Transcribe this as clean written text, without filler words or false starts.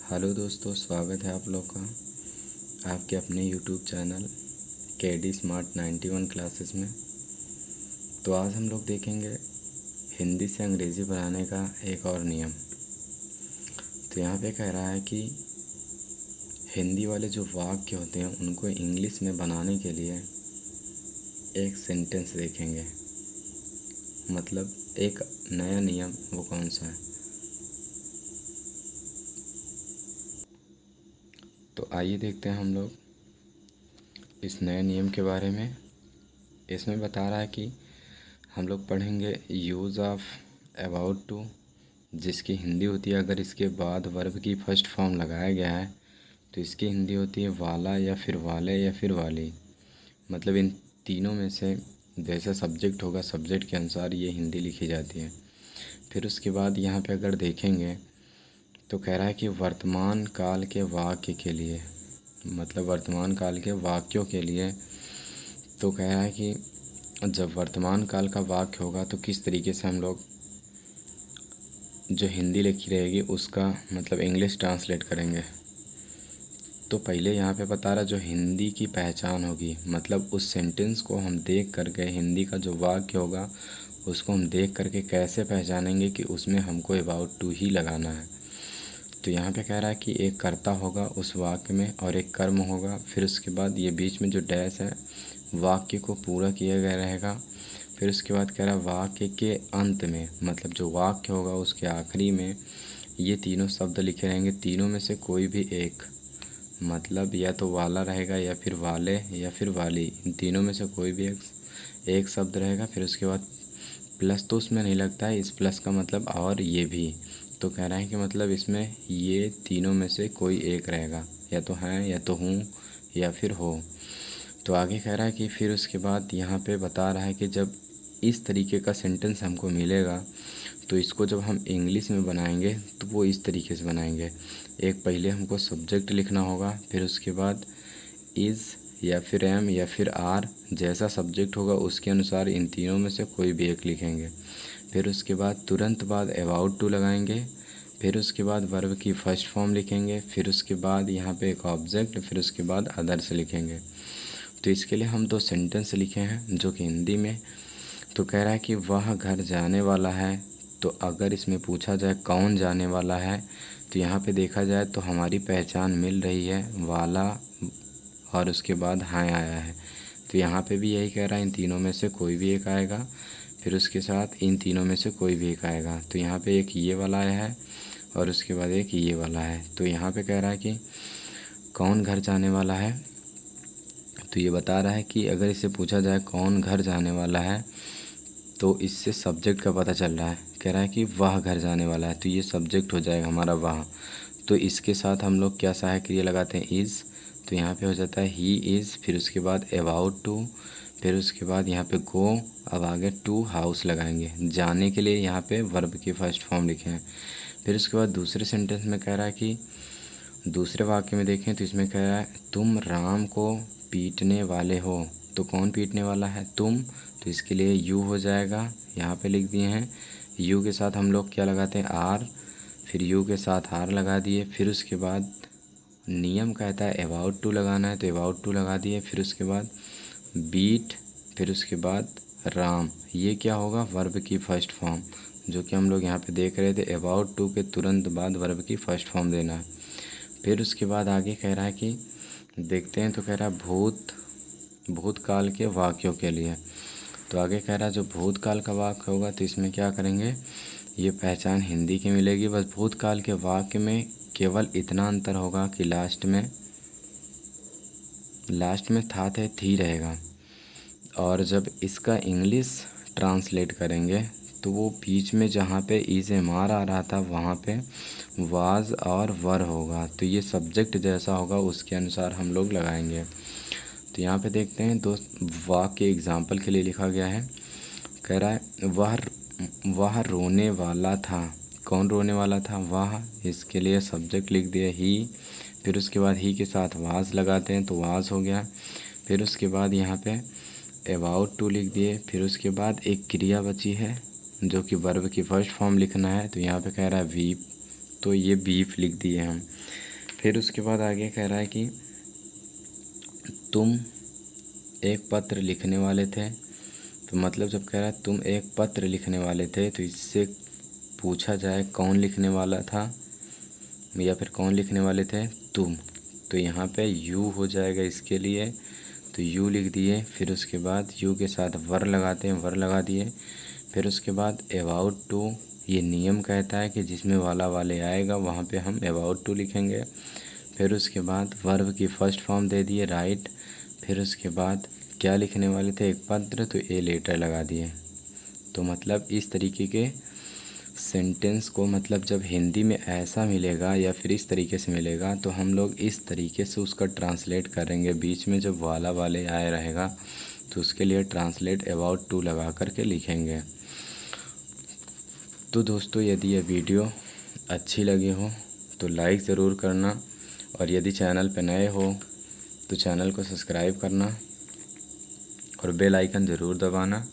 Hello दोस्तों, स्वागत है आप लोग का आपके अपने YouTube channel KD smart 91 classes में। तो आज हम लोग देखेंगे हिंदी से अंग्रेज़ी पढ़ाने का एक और नियम। तो यहाँ पे कह रहा है कि हिंदी वाले जो वाक्य होते हैं उनको इंग्लिश में बनाने के लिए एक सेंटेंस देखेंगे, मतलब एक नया नियम। वो कौन सा है? तो आइए देखते हैं हम लोग इस नए नियम के बारे में। इसमें बता रहा है कि हम लोग पढ़ेंगे यूज़ ऑफ अबाउट टू, जिसकी हिंदी होती है, अगर इसके बाद वर्ब की फर्स्ट फॉर्म लगाया गया है तो इसकी हिंदी होती है वाला या फिर वाले या फिर वाली। मतलब इन तीनों में से जैसा सब्जेक्ट होगा, सब्जेक्ट के अनुसार ये हिंदी लिखी जाती है। फिर उसके बाद यहाँ पे अगर देखेंगे तो कह रहा है कि वर्तमान काल के वाक्य के लिए, मतलब वर्तमान काल के वाक्यों के लिए, तो कह रहा है कि जब वर्तमान काल का वाक्य होगा तो किस तरीके से हम लोग जो हिंदी लिखी रहेगी उसका मतलब इंग्लिश ट्रांसलेट करेंगे। तो पहले यहाँ पे बता रहा जो हिंदी की पहचान होगी, मतलब उस सेंटेंस को हम देख करके, हिंदी का जो वाक्य होगा उसको हम देख करके कैसे पहचानेंगे कि उसमें हमको अबाउट टू ही लगाना है। तो यहाँ पे कह रहा है कि एक कर्ता होगा उस वाक्य में और एक कर्म होगा, फिर उसके बाद ये बीच में जो डैश है वाक्य को पूरा किया गया रहेगा। फिर उसके बाद कह रहा है वाक्य के अंत में, मतलब जो वाक्य होगा उसके आखिरी में ये तीनों शब्द लिखे रहेंगे। तीनों में से कोई भी एक, मतलब या तो वाला रहेगा या फिर वाले या फिर वाली, इन तीनों में से कोई भी एक शब्द रहेगा। फिर उसके बाद प्लस तो उसमें नहीं लगता है, इस प्लस का मतलब और ये भी। तो कह रहे हैं कि मतलब इसमें ये तीनों में से कोई एक रहेगा, या तो हैं या तो हूँ या फिर हो। तो आगे कह रहा है कि फिर उसके बाद यहाँ पे बता रहा है कि जब इस तरीके का सेंटेंस हमको मिलेगा तो इसको जब हम इंग्लिश में बनाएंगे तो वो इस तरीके से बनाएंगे। एक पहले हमको सब्जेक्ट लिखना होगा, फिर उसके बाद इज़ या फिर एम या फिर आर, जैसा सब्जेक्ट होगा उसके अनुसार इन तीनों में से कोई भी एक लिखेंगे। फिर उसके बाद तुरंत बाद अबाउट टू लगाएंगे। फिर उसके बाद वर्ब की फर्स्ट फॉर्म लिखेंगे। फिर उसके बाद यहाँ पे एक ऑब्जेक्ट, फिर उसके बाद अदर्स लिखेंगे। तो इसके लिए हम दो सेंटेंस लिखे हैं जो कि हिंदी में। तो कह रहा है कि वह घर जाने वाला है। तो अगर इसमें पूछा जाए कौन जाने वाला है, तो यहाँ पे देखा जाए तो हमारी पहचान मिल रही है, वाला और उसके बाद हाँ आया है। तो यहाँ पे भी यही कह रहा है इन तीनों में से कोई भी एक आएगा, फिर उसके साथ इन तीनों में से कोई भी एक आएगा। तो यहाँ पे एक ये वाला आया है और उसके बाद एक ये वाला है। तो यहाँ पे कह रहा है कि कौन घर जाने वाला है। तो ये बता रहा है कि अगर इससे पूछा जाए कौन घर जाने वाला है तो इससे सब्जेक्ट का पता चल रहा है। कह रहा है कि वह घर जाने वाला है, तो ये सब्जेक्ट हो जाएगा हमारा वह। तो इसके साथ हम लोग क्या सहायक क्रिया लगाते हैं, इज़। तो यहाँ पे हो जाता है ही इज़, फिर उसके बाद अबाउट टू, फिर उसके बाद यहाँ पे गो, अब आगे टू हाउस लगाएंगे। जाने के लिए यहाँ पे वर्ब की फर्स्ट फॉर्म लिखे हैं। फिर उसके बाद दूसरे सेंटेंस में कह रहा है कि दूसरे वाक्य में देखें तो इसमें कह रहा है तुम राम को पीटने वाले हो। तो कौन पीटने वाला है, तुम। तो इसके लिए यू हो जाएगा, यहाँ पे लिख दिए हैं। यू के साथ हम लोग क्या लगाते हैं, आर, फिर यू के साथ आर लगा दिए। फिर उसके बाद नियम कहता है अबाउट टू लगाना है, तो अबाउट टू लगा दिए। फिर उसके बाद बीट, फिर उसके बाद राम, ये क्या होगा, वर्ब की फर्स्ट फॉर्म, जो कि हम लोग यहाँ पे देख रहे थे। अबाउट टू के तुरंत बाद वर्ब की फर्स्ट फॉर्म देना है। फिर उसके बाद आगे कह रहा है कि देखते हैं, तो कह रहा है भूतकाल के वाक्यों के लिए। तो आगे कह रहा है जो भूतकाल का वाक्य होगा तो इसमें क्या करेंगे, ये पहचान हिंदी की मिलेगी। बस भूतकाल के वाक्य में केवल इतना अंतर होगा कि लास्ट में था थे थी रहेगा, और जब इसका इंग्लिश ट्रांसलेट करेंगे तो वो बीच में जहाँ पे इज़ एम आर आ रहा था वहाँ पे वाज और वर होगा। तो ये सब्जेक्ट जैसा होगा उसके अनुसार हम लोग लगाएंगे। तो यहाँ पे देखते हैं दोस्त, वाक्य एग्जाम्पल के लिए लिखा गया है। कह रहा है वह रोने वाला था। कौन रोने वाला था, वह। इसके लिए सब्जेक्ट लिख दिया ही, फिर उसके बाद ही के साथ वाज लगाते हैं तो वाज हो गया। फिर उसके बाद यहाँ पे अबाउट टू लिख दिए। फिर उसके बाद एक क्रिया बची है जो कि वर्ब की फर्स्ट फॉर्म लिखना है। तो यहाँ पे कह रहा है वीप, तो ये बीफ लिख दिए हम। फिर उसके बाद आगे कह रहा है कि तुम एक पत्र लिखने वाले थे। तो मतलब जब कह रहा है तुम एक पत्र लिखने वाले थे, तो इससे पूछा जाए कौन लिखने वाला था या फिर कौन लिखने वाले थे, तुम। तो यहाँ पे यू हो जाएगा इसके लिए, तो यू लिख दिए। फिर उसके बाद यू के साथ वर लगाते हैं, वर लगा दिए। फिर उसके बाद अबाउट टू, ये नियम कहता है कि जिसमें वाला वाले आएगा वहाँ पे हम अबाउट टू लिखेंगे। फिर उसके बाद वर्ब की फर्स्ट फॉर्म दे दिए राइट। फिर उसके बाद क्या लिखने वाले थे, एक पत्र, तो ए लेटर लगा दिए। तो मतलब इस तरीके के सेंटेंस को मतलब जब हिंदी में ऐसा मिलेगा या फिर इस तरीके से मिलेगा तो हम लोग इस तरीके से उसका ट्रांसलेट करेंगे। बीच में जब वाला वाले आए रहेगा तो उसके लिए ट्रांसलेट अबाउट टू लगा करके लिखेंगे। तो दोस्तों यदि यह वीडियो अच्छी लगी हो तो लाइक ज़रूर करना, और यदि चैनल पर नए हो तो चैनल को सब्सक्राइब करना और बेल आइकन ज़रूर दबाना।